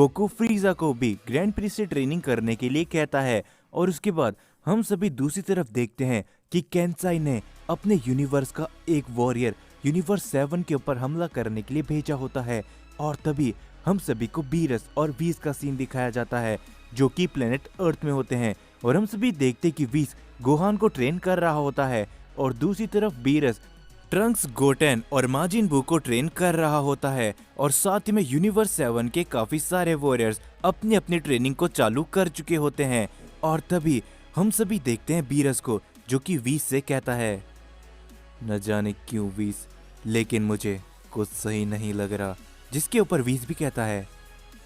Goku फ्रीजा को भी grand Prince से ट्रेनिंग करने के लिए कहता है। और उसके बाद हम सभी दूसरी तरफ देखते हैं कि केंसाई ने अपने यूनिवर्स का एक वॉरियर यूनिवर्स 7 के ऊपर हमला करने के लिए भेजा होता है। और तभी हम सभी को बीरस और वीस का सीन दिखाया जाता है जो कि प्लेनेट अर्थ में होते हैं। और हम सभी देखते कि वीस गोहान को ट्रेन कर रहा होता है और दूसरी तरफ बीरस ट्रंक्स, गोटेन और माजिन बू को ट्रेन कर रहा होता है। और साथ ही में यूनिवर्स 7 के काफी सारे वॉरियर्स अपनी अपनी ट्रेनिंग को चालू कर चुके होते हैं। और तभी हम सभी देखते हैं बीरस को जो कि वीस से कहता है, न जाने क्यों वीस, लेकिन मुझे कुछ सही नहीं लग रहा। जिसके ऊपर वीस भी कहता है,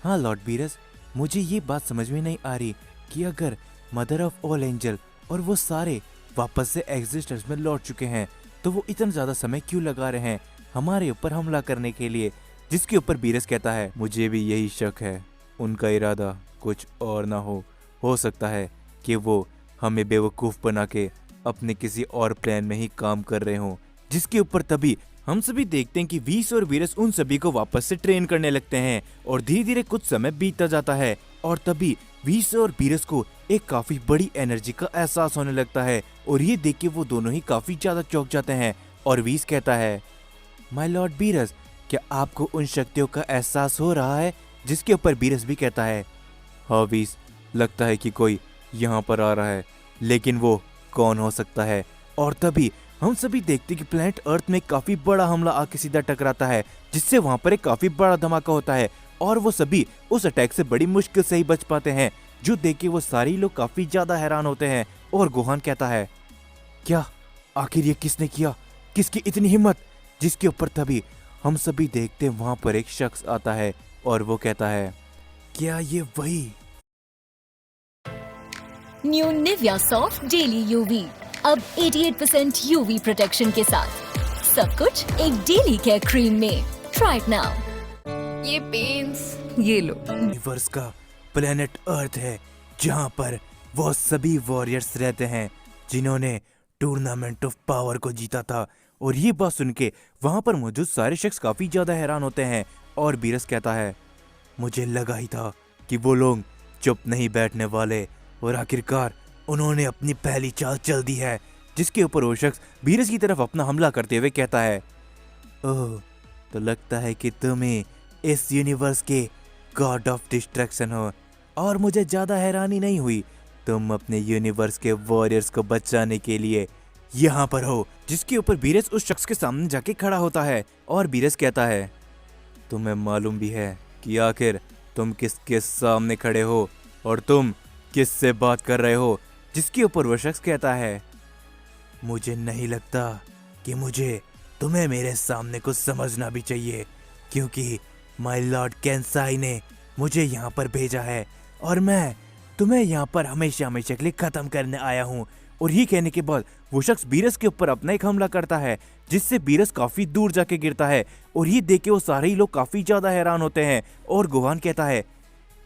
हाँ लॉर्ड बीरस, मुझे ये बात समझ में नहीं आ रही कि अगर मदर ऑफ ऑल एंजल और वो सारे वापस से एग्जिस्टेंस में लौट चुके हैं तो वो इतना ज्यादा समय क्यों लगा रहे हैं हमारे ऊपर हमला करने के लिए। जिसके ऊपर बीरस कहता है, मुझे भी यही शक है, उनका इरादा कुछ और ना हो सकता है कि वो हमें बेवकूफ बना के अपने किसी और प्लान में ही काम कर रहे हों। जिसके ऊपर तभी हम सभी देखते हैं कि वीस और बीरस उन सभी को वापस से ट्रेन करने लगते हैं और धीरे धीरे कुछ समय बीतता जाता है। और तभी वीस और बीरस को एक काफी बड़ी एनर्जी का एहसास होने लगता है और ये देख के वो दोनों ही काफी ज्यादा चौंक जाते हैं। और वीस कहता है, माय लॉर्ड बीरस, क्या आपको उन शक्तियों का एहसास हो रहा है? जिसके ऊपर बीरस भी कहता है, हाँ वीस, लगता है कि कोई यहाँ पर आ रहा है, लेकिन वो कौन हो सकता है? और तभी हम सभी देखते कि प्लेनेट अर्थ में काफी बड़ा हमला आके सीधा टकराता है जिससे वहां पर एक काफी बड़ा धमाका होता है और वो सभी उस अटैक से बड़ी मुश्किल से ही बच पाते हैं। जो देख के वो सारे लोग काफी ज्यादा हैरान होते हैं। और गोहान कहता है, क्या आखिर ये किसने किया, किसकी इतनी हिम्मत? जिसके ऊपर तभी हम सभी देखते हैं वहां पर एक शख्स आता है और वो कहता है, क्या ये वही new Nivea soft daily UV अब 88% यूवी प्रोटेक्शन के साथ, सब कुछ एक डेली केयर क्रीम में। Try it now. ये पेन्स, ये लो। यूनिवर्स का प्लेनेट अर्थ है जहां पर वो सभी वॉरियर्स रहते हैं जिन्होंने टूर्नामेंट ऑफ पावर को जीता था। और ये बात सुन के वहां पर मौजूद सारे शख्स काफी ज्यादा हैरान होते हैं। और बीरस कहता है, मुझे लगा ही था कि वो लोग चुप नहीं बैठने वाले और आखिरकार उन्होंने अपनी पहली चाल चल दी है। जिसके ऊपर वो शख्स बीरस की तरफ अपना हमला करते हुए कहता है, ओह, तो लगता है कि तुम्हें इस यूनिवर्स के गॉड ऑफ डिस्ट्रैक्शन हो और मुझे ज्यादा हैरानी नहीं हुई, तुम अपने यूनिवर्स के वॉरियर्स को बचाने के लिए यहाँ पर हो। जिसके ऊपर बीरस उस शख्स के सामने जाके खड़ा होता है और बीरस कहता है, तुम्हें मालूम भी है कि आखिर तुम किसके सामने खड़े हो और तुम किससे बात कर रहे हो? जिसके ऊपर वो शख्स कहता है, मुझे नहीं लगता कि मुझे तुम्हें मेरे सामने कुछ समझना भी चाहिए, क्योंकि माय लॉर्ड केंसाई ने मुझे यहाँ पर भेजा है और मैं तुम्हें यहाँ पर हमेशा हमेशा के लिए खत्म करने आया हूँ। और ये कहने के बाद वो शख्स बीरस के ऊपर अपना एक हमला करता है जिससे बीरस काफी दूर जाके गिरता है। और ये देख के वो सारे ही लोग काफी ज्यादा हैरान होते हैं। और गोहान कहता है,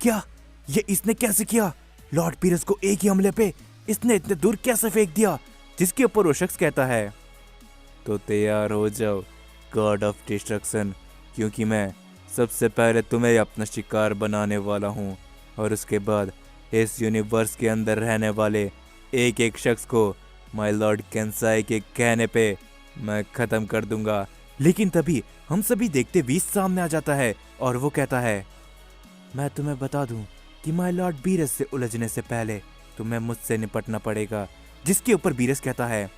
क्या ये इसने कैसे किया? लॉर्ड बीरस को एक ही हमले पे इसने इतने दूर कैसे फेंक दिया? जिसके ऊपर वो शख्स कहता है, तो तैयार हो जाओ गॉड ऑफ डिस्ट्रक्शन, क्योंकि मैं सबसे पहले तुम्हें अपना शिकार बनाने वाला हूँ और उसके बाद इस यूनिवर्स के अंदर रहने वाले एक एक शख्स को माय लॉर्ड केंसाई के कहने पे मैं खत्म कर दूंगा। लेकिन तभी हम सभी देखते वीस सामने आ जाता है और वो कहता है, मैं तुम्हें बता दूं कि माय लॉर्ड बीरस से उलझने से पहले तुम्हें मुझसे निपटना पड़ेगा। जिसके ऊपर बीरस कहता है,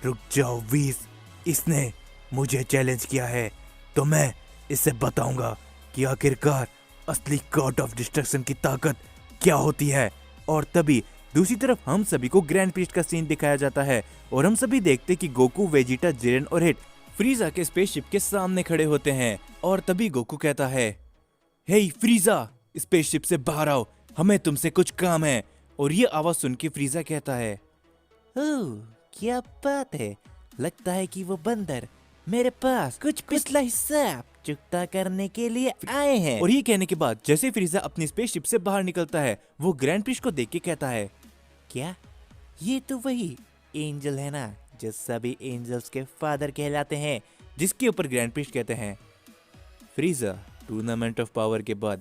रुक जाओ वीस, इसने मुझे चैलेंज किया है तो मैं इसे बताऊंगा कि आखिरकार असली गॉड ऑफ डिस्ट्रक्शन की ताकत क्या होती है। और तभी दूसरी तरफ हम सभी को ग्रैंड प्रिस्ट का सीन दिखाया जाता है और हम सभी देखते कि गोकू, वेजिटा, जिरेन और हिट फ्रीजा के स्पेसशिप के सामने खड़े होते हैं। और तभी गोकू कहता है, हे फ्रीजा, स्पेसशिप से बाहर आओ, हमें तुमसे कुछ काम है। और ये आवाज सुन के फ्रीजा कहता है, ओह क्या बात है, लगता है कि वो बंदर मेरे पास कुछ पिछला हिसाब चुकता करने के लिए आए हैं। और ये कहने के बाद जैसे फ्रीजा अपनी स्पेसशिप से बाहर निकलता है वो ग्रैंड प्रिस्ट को देख के कहता है, क्या ये तो वही एंजल है ना जो सभी एंजल्स के फादर कहलाते हैं? जिसके ऊपर ग्रैंड प्रिस्ट कहते हैं, फ्रीजा, टूर्नामेंट ऑफ पावर के बाद